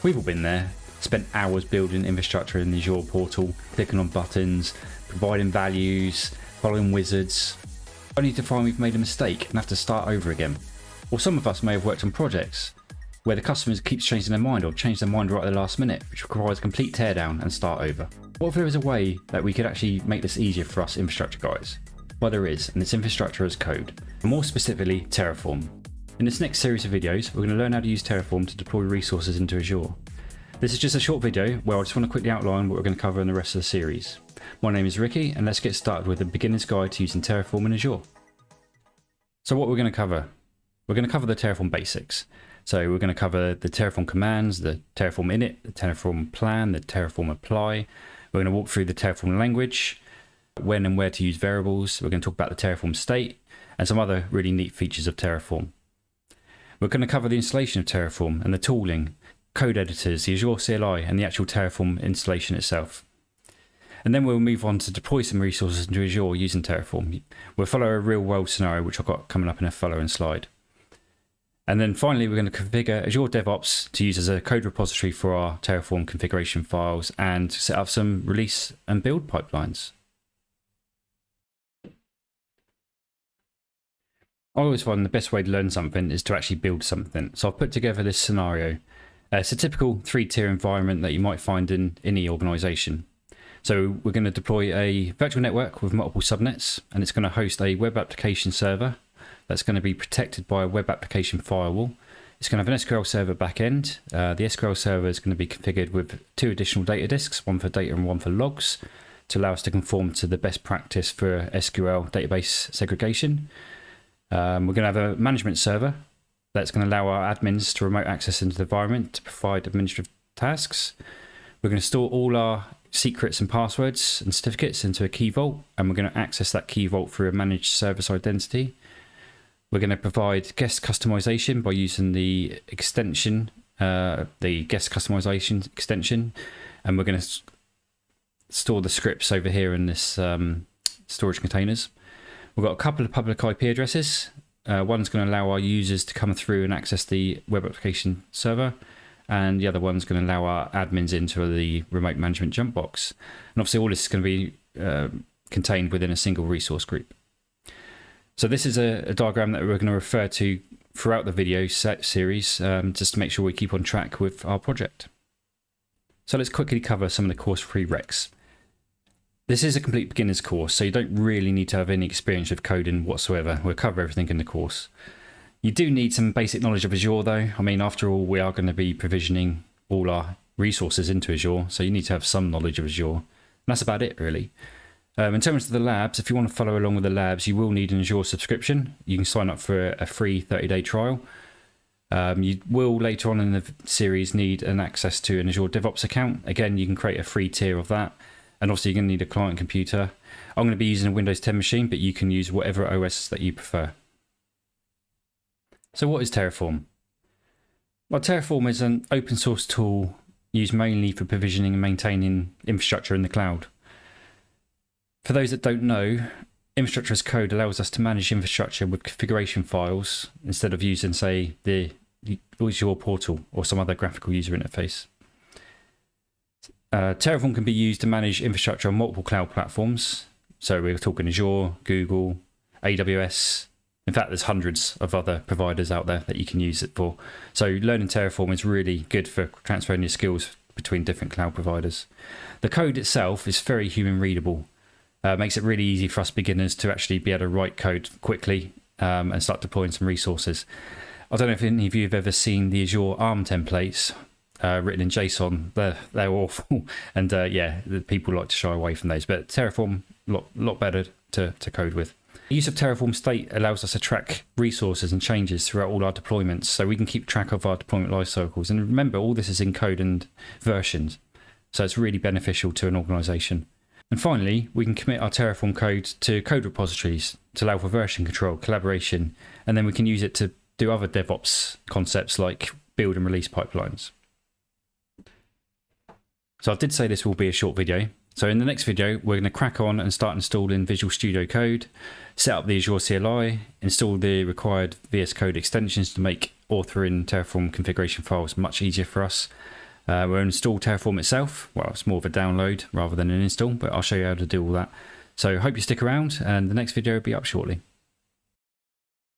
We've all been there, spent hours building infrastructure in the Azure portal, clicking on buttons, providing values, following wizards, only to find we've made a mistake and have to start over again. Or some of us may have worked on projects where the customers keeps changing their mind or change their mind right at the last minute, which requires a complete teardown and start over. What if there was a way that we could actually make this easier for us infrastructure guys? Well, there is, and it's infrastructure as code, and more specifically Terraform. In this next series of videos, we're going to learn how to use Terraform to deploy resources into Azure. This is just a short video where I just want to quickly outline what we're going to cover in the rest of the series. My name is Ricky, and let's get started with a beginner's guide to using Terraform in Azure. So what we're going to cover? We're going to cover the Terraform basics. So we're going to cover the Terraform commands, the Terraform init, the Terraform plan, the Terraform apply. We're going to walk through the Terraform language, when and where to use variables. We're going to talk about the Terraform state and some other really neat features of Terraform. We're going to cover the installation of Terraform and the tooling, code editors, the Azure CLI and the actual Terraform installation itself. And then we'll move on to deploy some resources into Azure using Terraform. We'll follow a real world scenario which I've got coming up in a following slide. And then finally, we're going to configure Azure DevOps to use as a code repository for our Terraform configuration files and set up some release and build pipelines. I always find the best way to learn something is to actually build something. So I've put together this scenario. It's a typical 3-tier environment that you might find in any organization. So we're going to deploy a virtual network with multiple subnets, and it's going to host a web application server that's going to be protected by a web application firewall. It's going to have an SQL server backend. The SQL server is going to be configured with 2 additional data disks, one for data and one for logs, to allow us to conform to the best practice for SQL database segregation. We're going to have a management server that's going to allow our admins to remote access into the environment to provide administrative tasks. We're going to store all our secrets and passwords and certificates into a key vault, and we're going to access that key vault through a managed service identity. We're going to provide guest customization by using the extension, the guest customization extension, and we're going to store the scripts over here in this storage containers. We've got a couple of public IP addresses. One's going to allow our users to come through and access the web application server, and the other one's going to allow our admins into the remote management jump box. And obviously all this is going to be contained within a single resource group. So this is a diagram that we're going to refer to throughout the video series, just to make sure we keep on track with our project. So let's quickly cover some of the course prereqs. This is a complete beginner's course, so you don't really need to have any experience with coding whatsoever. We'll cover everything in the course. You do need some basic knowledge of Azure though. I mean, after all, we are going to be provisioning all our resources into Azure, so you need to have some knowledge of Azure. And that's about it really. In terms of the labs, if you want to follow along with the labs, you will need an Azure subscription. You can sign up for a free 30-day trial. You will later on in the series need an access to an Azure DevOps account. Again, you can create a free tier of that. And obviously you're going to need a client computer. I'm going to be using a Windows 10 machine, but you can use whatever OS that you prefer. So what is Terraform? Well, Terraform is an open source tool used mainly for provisioning and maintaining infrastructure in the cloud. For those that don't know, infrastructure as code allows us to manage infrastructure with configuration files instead of using, say, the Azure portal or some other graphical user interface. Terraform can be used to manage infrastructure on multiple cloud platforms. So we're talking Azure, Google, AWS. In fact, there's hundreds of other providers out there that you can use it for. So learning Terraform is really good for transferring your skills between different cloud providers. The code itself is very human readable. Makes it really easy for us beginners to actually be able to write code quickly and start deploying some resources. I don't know if any of you have ever seen the Azure ARM templates written in JSON. They're awful, and yeah, people like to shy away from those. But Terraform, lot better to code with. The use of Terraform state allows us to track resources and changes throughout all our deployments, so we can keep track of our deployment life cycles. And remember, all this is in code and versions, so it's really beneficial to an organization. And finally, we can commit our Terraform code to code repositories to allow for version control, collaboration, and then we can use it to do other DevOps concepts like build and release pipelines. So I did say this will be a short video. So in the next video, we're going to crack on and start installing Visual Studio Code, set up the Azure CLI, install the required VS Code extensions to make authoring Terraform configuration files much easier for us, We'll install Terraform itself. Well, it's more of a download rather than an install, but I'll show you how to do all that. So hope you stick around, and the next video will be up shortly.